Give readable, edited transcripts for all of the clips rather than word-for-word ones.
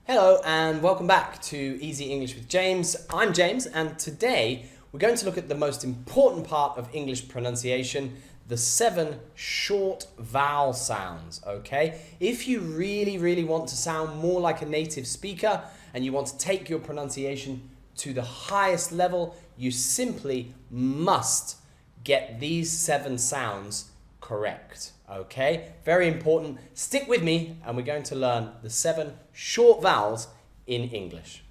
Hello and welcome back to Easy English with James. I'm James and today we're going to look at the most important part of English pronunciation, the 7 short vowel sounds, okay? If you really want to sound more like a native speaker and you want to take your pronunciation to the highest level, you simply must get these 7 sounds correct, okay? Very important. Stick with me and we're going to learn the 7 short vowels in English.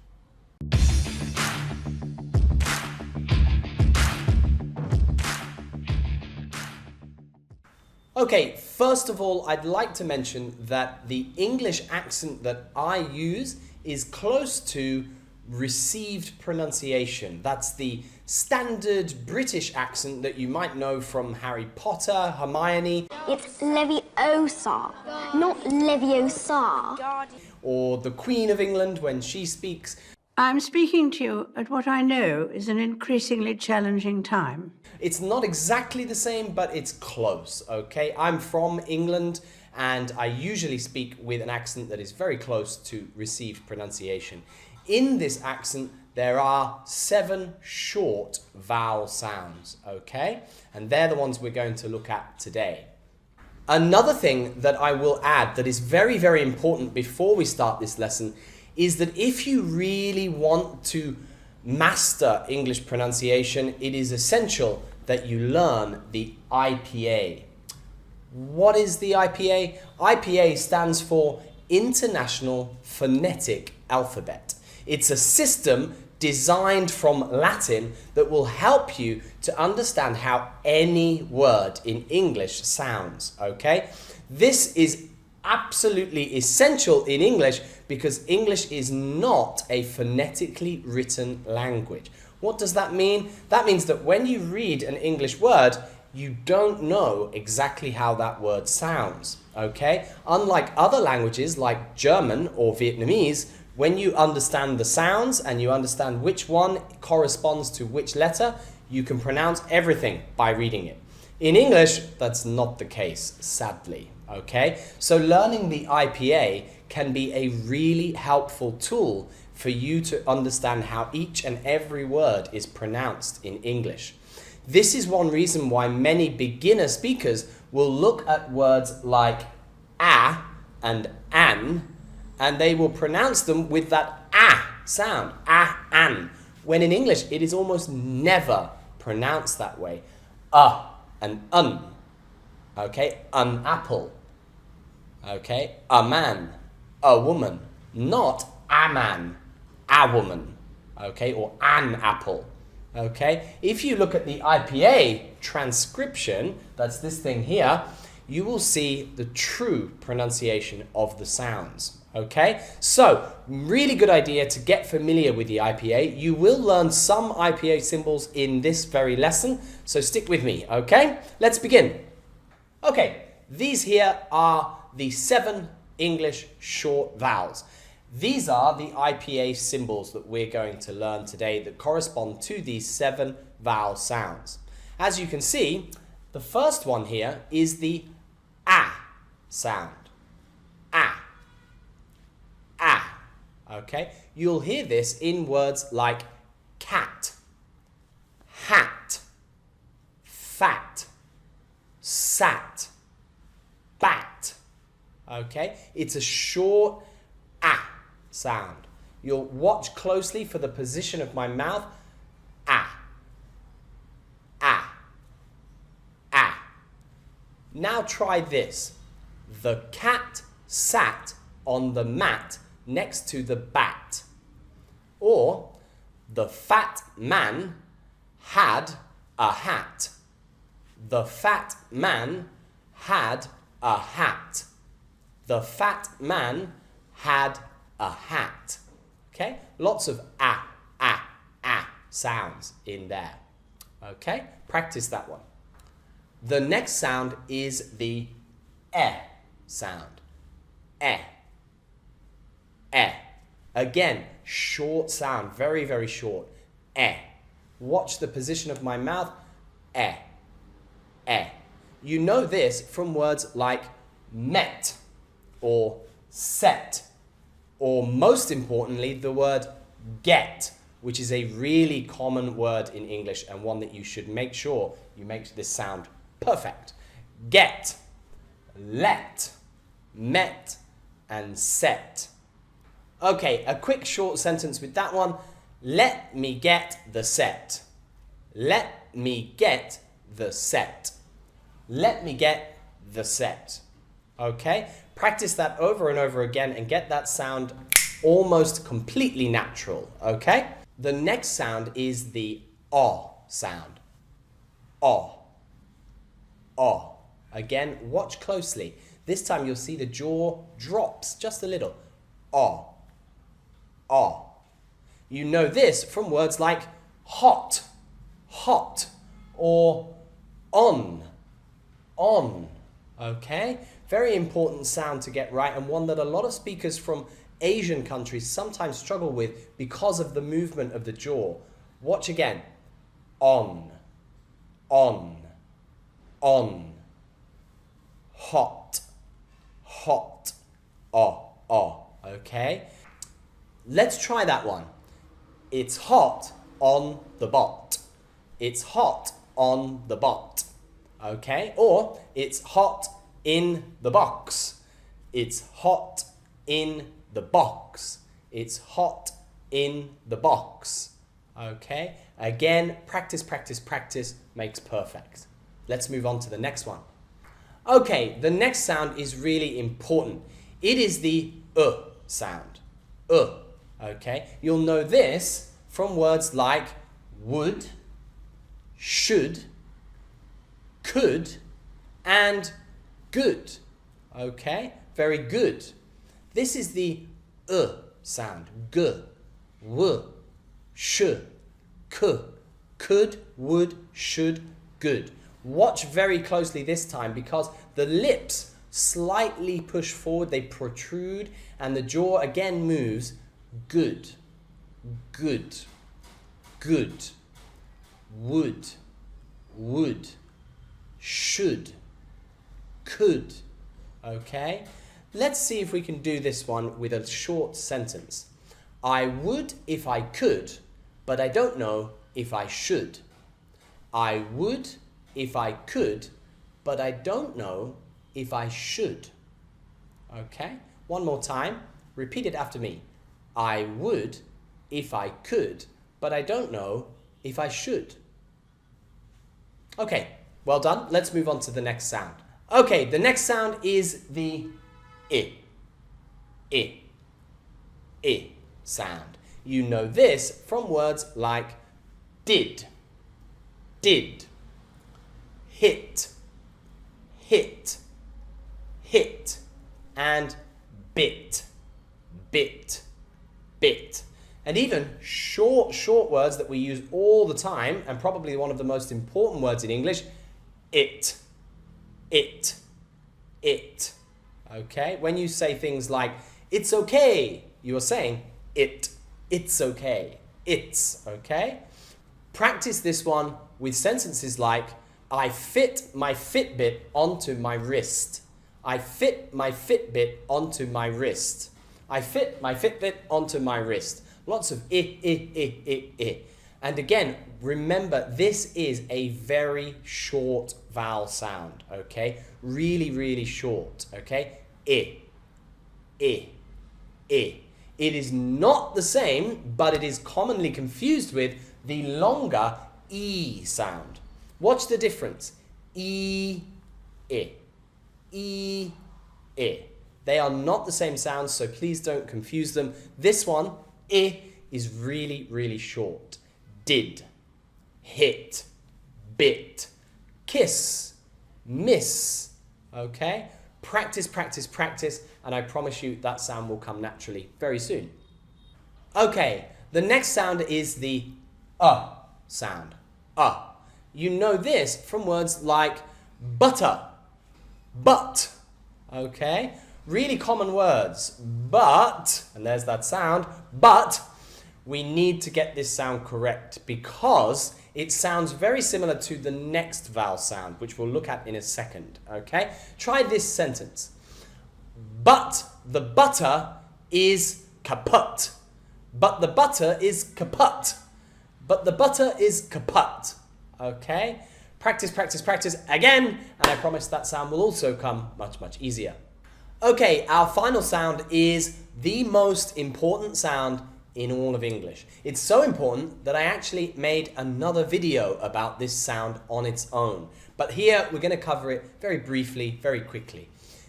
Okay, first of all, I'd like to mention that the English accent that I use is close to received pronunciation. That's the standard British accent that you might know from Harry Potter, Hermione. It's Leviosa, not Leviosa. Or the Queen of England when she speaks. I'm speaking to you at what I know is an increasingly challenging time. It's not exactly the same, but it's close, okay? I'm from England and I usually speak with an accent that is very close to received pronunciation. In this accent, there are 7 short vowel sounds, okay? And they're the ones we're going to look at today. Another thing that I will add that is very important before we start this lesson is that if you really want to master English pronunciation, it is essential that you learn the IPA. What is the IPA? IPA stands for International Phonetic Alphabet. It's a system designed from Latin that will help you to understand how any word in English sounds, okay? This is absolutely essential in English because English is not a phonetically written language. What does that mean? That means that when you read an English word, you don't know exactly how that word sounds, okay? Unlike other languages like German or Vietnamese, when you understand the sounds and you understand which one corresponds to which letter, you can pronounce everything by reading it. In English, that's not the case, sadly, okay? So learning the IPA can be a really helpful tool for you to understand how each and every word is pronounced in English. This is one reason why many beginner speakers will look at words like a and an, and they will pronounce them with that ah sound, an, when in English it is almost never pronounced that way. And un, okay, an apple, okay, a man, a woman, not a man, a woman, okay, or an apple, okay. If you look at the IPA transcription, that's this thing here, you will see the true pronunciation of the sounds, okay? So, really good idea to get familiar with the IPA. You will learn some IPA symbols in this very lesson, so stick with me, okay? Let's begin. Okay, these here are the 7 English short vowels. These are the IPA symbols that we're going to learn today that correspond to these 7 vowel sounds. As you can see, the first one here is the A sound. A. Okay? You'll hear this in words like cat, hat, fat, sat, bat. Okay? It's a short A sound. You'll watch closely for the position of my mouth. A. Now try this. The cat sat on the mat next to the bat. Or, the fat man had a hat. The fat man had a hat. The fat man had a hat. Okay? Lots of a sounds in there. Okay? Practice that one. The next sound is the sound. Again, short sound, very short. Watch the position of my mouth. You know this from words like met or set or most importantly, the word get, which is a really common word in English and one that you should make sure you make this sound perfect. Get, let, met, and set. Okay, a quick short sentence with that one. Let me get the set. Let me get the set. Let me get the set. Okay? Practice that over and over again and get that sound almost completely natural. Okay? The next sound is the O sound. O. O. Again, watch closely. This time you'll see the jaw drops just a little. O. O. You know this from words like hot, hot, or on, on. Okay? Very important sound to get right, and one that a lot of speakers from Asian countries sometimes struggle with because of the movement of the jaw. Watch again. On, on, on. Hot, hot, oh. Okay? Let's try that one. It's hot on the bot. It's hot on the bot. Okay? Or it's hot in the box. It's hot in the box. It's hot in the box. Okay? Again, practice, practice, practice makes perfect. Let's move on to the next one. Okay, the next sound is really important. It is the sound. Okay? You'll know this from words like would, should, could, and good. Okay? Very good. This is the sound. G, w, sh, k, could, would, should, good. Watch very closely this time because the lips slightly push forward, they protrude, and the jaw again moves. Good, good, good, would, should, could. Okay? Let's see if we can do this one with a short sentence. I would if I could, but I don't know if I should. I would if I could, but I don't know if I should. Okay? One more time. Repeat it after me. I would if I could, but I don't know if I should. Okay, well done. Let's move on to the next sound. Okay, the next sound is the I sound. You know this from words like did, hit, and bit. And even short words that we use all the time, and probably one of the most important words in English, it. Okay? When you say things like, it's okay, you are saying it's okay. It's okay? Practice this one with sentences like, I fit my Fitbit onto my wrist. I fit my Fitbit onto my wrist. I fit my Fitbit onto my wrist. Lots of I. And again, remember, this is a very short vowel sound, okay? Really, really short, okay? I. It is not the same, but it is commonly confused with the longer E sound. Watch the difference. I. They are not the same sounds, so please don't confuse them. This one, I, is really, really short. Did, hit, bit, kiss, miss. Okay? Practice, practice, practice, and I promise you that sound will come naturally very soon. Okay, the next sound is the sound. You know this from words like butter, but. Okay? Really common words. But, and there's that sound, but we need to get this sound correct because it sounds very similar to the next vowel sound, which we'll look at in a second. Okay? Try this sentence. But the butter is kaput. But the butter is kaput. But the butter is kaput. Okay? Practice, practice, practice again, and I promise that sound will also come much, much easier. Okay, our final sound is the most important sound in all of English. It's so important that I actually made another video about this sound on its own. But here we're going to cover it very briefly, very quickly.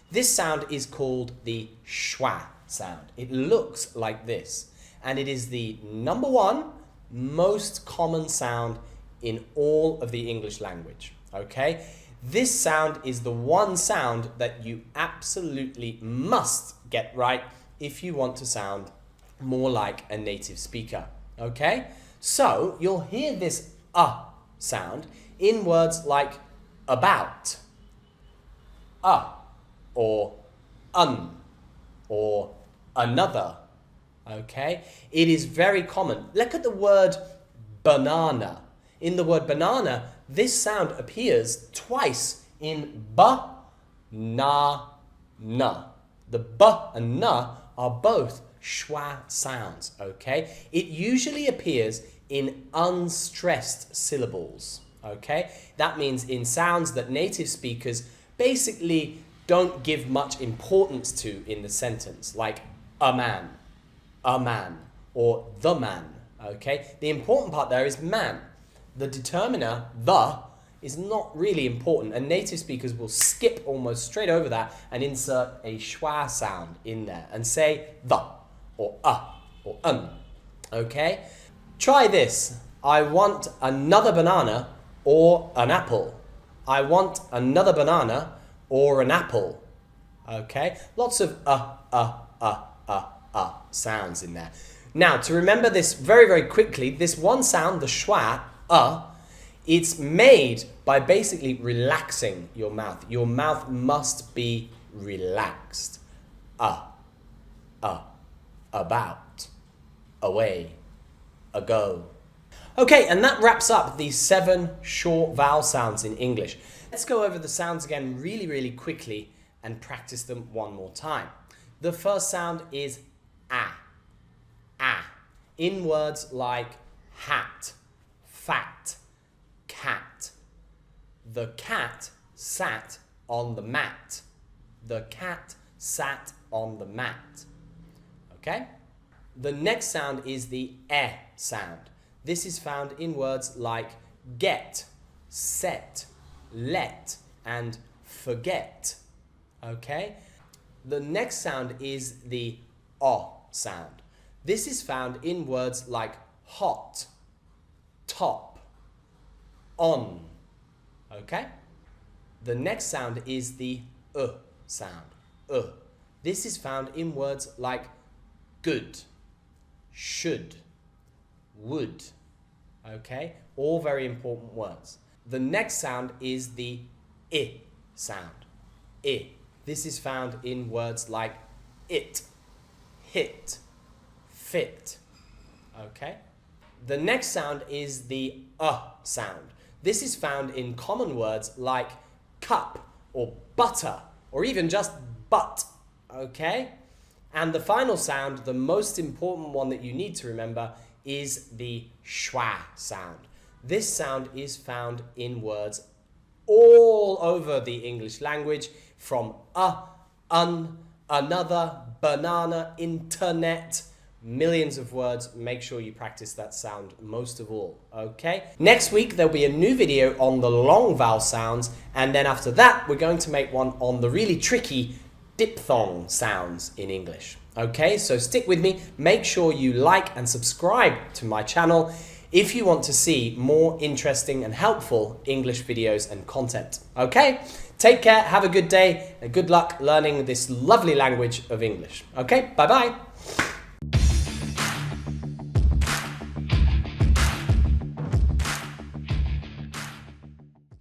This sound is called the schwa sound. It looks like this, and it is the number one most common sound in all of the English language. Okay? This sound is the one sound that you absolutely must get right if you want to sound more like a native speaker. Okay? So you'll hear this sound in words like about, or or another. Okay? It is very common. Look at the word banana. In the word banana, this sound appears twice in na. The and na are both schwa sounds, okay? It usually appears in unstressed syllables, okay? That means in sounds that native speakers basically don't give much importance to in the sentence, like a man, or the man, okay? The important part there is man. The determiner, the, is not really important, and native speakers will skip almost straight over that and insert a schwa sound in there and say the, or or okay? Try this. I want another banana or an apple. I want another banana or an apple. Okay? Lots of sounds in there. Now, to remember this very, very quickly, this one sound, the schwa, it's made by basically relaxing your mouth. Your mouth must be relaxed. About, away, ago. Okay, and that wraps up the 7 short vowel sounds in English. Let's go over the sounds again really, really quickly and practice them one more time. The first sound is a. In words like hat, fat, cat. The cat sat on the mat. The cat sat on the mat. Okay? The next sound is the e sound. This is found in words like get, set, let, and forget. Okay? The next sound is the o sound. This is found in words like hot, top, on. Okay? The next sound is the sound. This is found in words like good, should, would. Okay? All very important words. The next sound is the I sound. I. This is found in words like it, hit, fit. Okay? The next sound is the sound. This is found in common words like cup or butter or even just butt. Okay? And the final sound, the most important one that you need to remember, is the schwa sound. This sound is found in words all over the English language, from another, banana, internet, millions of words. Make sure you practice that sound most of all, okay? Next week, there'll be a new video on the long vowel sounds, and then after that, we're going to make one on the really tricky diphthong sounds in English. Okay, so stick with me. Make sure you like and subscribe to my channel if you want to see more interesting and helpful English videos and content. Okay, take care, have a good day, and good luck learning this lovely language of English. Okay, bye-bye.